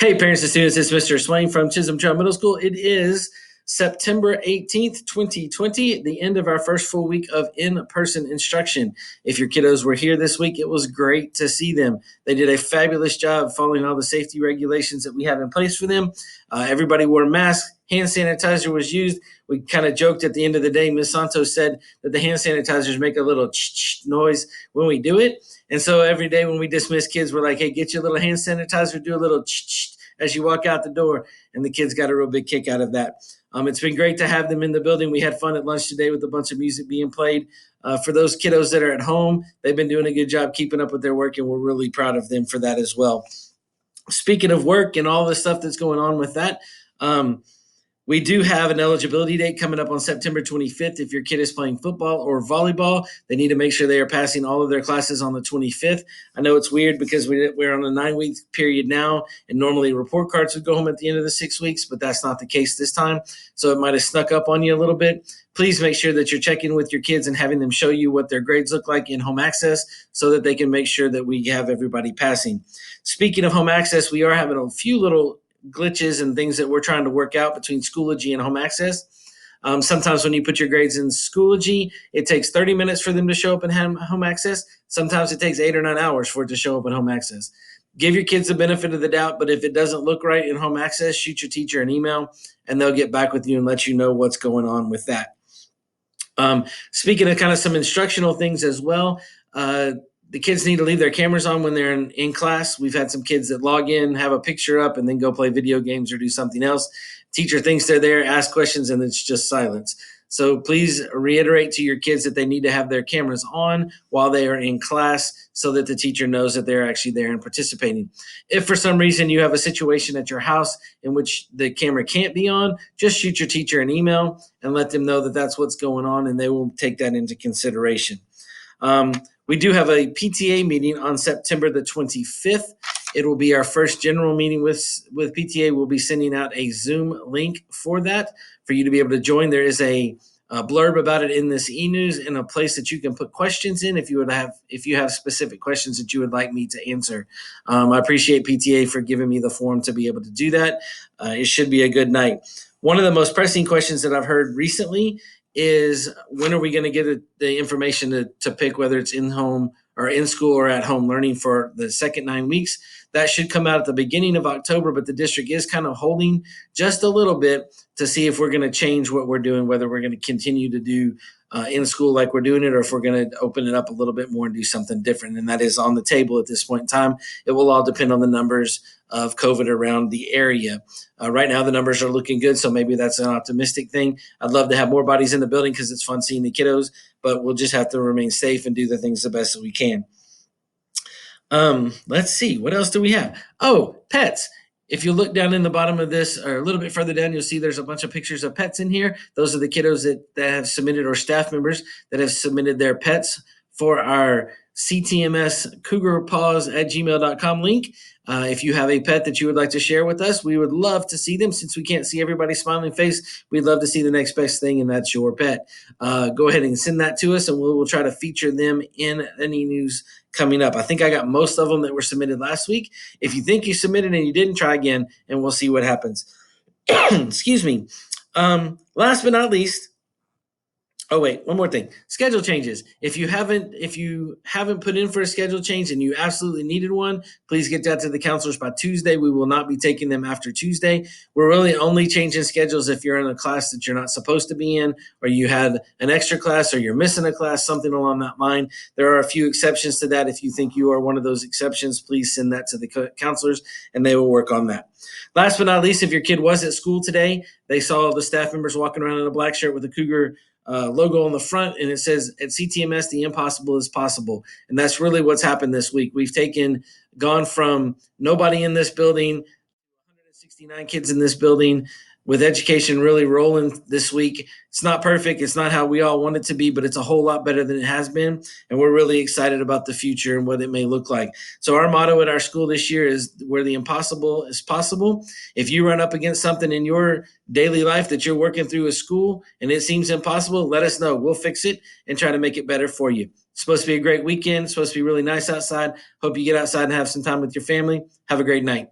Hey, parents and students, it's Mr. Swain from Chisholm Trail Middle School. It is September 18th, 2020, the end of our first full week of in-person instruction. If your kiddos were here this week, it was great to see them. They did a fabulous job following all the safety regulations that we have in place for them. Everybody wore masks. Hand sanitizer was used. We kind of joked at the end of the day. Ms. Santos said that the hand sanitizers make a little noise when we do it. And so every day when we dismiss kids, we're like, hey, get your little hand sanitizer, do a little as you walk out the door. And the kids got a real big kick out of that. It's been great to have them in the building. We had fun at lunch today with a bunch of music being played. For those kiddos that are at home, they've been doing a good job keeping up with their work, and we're really proud of them for that as well. Speaking of work and all the stuff that's going on with that, we do have an eligibility date coming up on September 25th. If your kid is playing football or volleyball, they need to make sure they are passing all of their classes on the 25th. I know it's weird because we're on a 9-week period now, and normally report cards would go home at the end of the 6 weeks, but that's not the case this time. So it might have snuck up on you a little bit. Please make sure that you're checking with your kids and having them show you what their grades look like in home access so that they can make sure that we have everybody passing. Speaking of home access, we are having a few little glitches and things that we're trying to work out between Schoology and home access. Sometimes when you put your grades in Schoology, it takes 30 minutes for them to show up in home access. Sometimes it takes 8 or 9 hours for it to show up in home access. Give your kids the benefit of the doubt, but if it doesn't look right in home access, shoot your teacher an email and they'll get back with you and let you know what's going on with that. Speaking of kind of some instructional things as well, the kids need to leave their cameras on when they're in class. We've had some kids that log in, have a picture up, and then go play video games or do something else. Teacher thinks they're there, ask questions, and it's just silence. So please reiterate to your kids that they need to have their cameras on while they are in class so that the teacher knows that they're actually there and participating. If for some reason you have a situation at your house in which the camera can't be on, just shoot your teacher an email and let them know that that's what's going on, and they will take that into consideration. We do have a PTA meeting on September the 25th. It will be our first general meeting with PTA. We'll be sending out a Zoom link for that for you to be able to join. There is a blurb about it in this eNews and a place that you can put questions in if you have specific questions that you would like me to answer. I appreciate PTA for giving me the forum to be able to do that. It should be a good night. One of the most pressing questions that I've heard recently is when are we going to get the information to pick whether it's in home or in school or at home learning for the second 9 weeks. That should come out at the beginning of October, but the district is kind of holding just a little bit to see if we're going to change what we're doing, whether we're going to continue to do in school like we're doing it, or if we're going to open it up a little bit more and do something different. And that is on the table at this point in time. It will all depend on the numbers of COVID around the area. Right now, the numbers are looking good, so maybe that's an optimistic thing. I'd love to have more bodies in the building because it's fun seeing the kiddos, but we'll just have to remain safe and do the things the best that we can. Let's see, what else do we have? Oh, pets. If you look down in the bottom of this, or a little bit further down, you'll see there's a bunch of pictures of pets in here. Those are the kiddos that have submitted, or staff members that have submitted their pets for our CTMS cougarpaws@gmail.com link. If you have a pet that you would like to share with us, we would love to see them. Since we can't see everybody's smiling face, we'd love to see the next best thing, and that's your pet. Go ahead and send that to us, and we'll try to feature them in any news coming up. I think I got most of them that were submitted last week. If you think you submitted and you didn't, try again, and we'll see what happens. Excuse me. Last but not least, oh wait, one more thing. Schedule changes. If you haven't put in for a schedule change and you absolutely needed one, please get that to the counselors by Tuesday. We will not be taking them after Tuesday. We're really only changing schedules if you're in a class that you're not supposed to be in, or you had an extra class, or you're missing a class, something along that line. There are a few exceptions to that. If you think you are one of those exceptions, please send that to the counselors and they will work on that. Last but not least, if your kid was at school today, they saw the staff members walking around in a black shirt with a Cougar logo on the front, and it says at CTMS, the impossible is possible. And that's really what's happened this week. We've gone from nobody in this building, 169 kids in this building, with education really rolling this week. It's not perfect. It's not how we all want it to be, but it's a whole lot better than it has been. And we're really excited about the future and what it may look like. So our motto at our school this year is where the impossible is possible. If you run up against something in your daily life that you're working through at school and it seems impossible, let us know. We'll fix it and try to make it better for you. It's supposed to be a great weekend. It's supposed to be really nice outside. Hope you get outside and have some time with your family. Have a great night.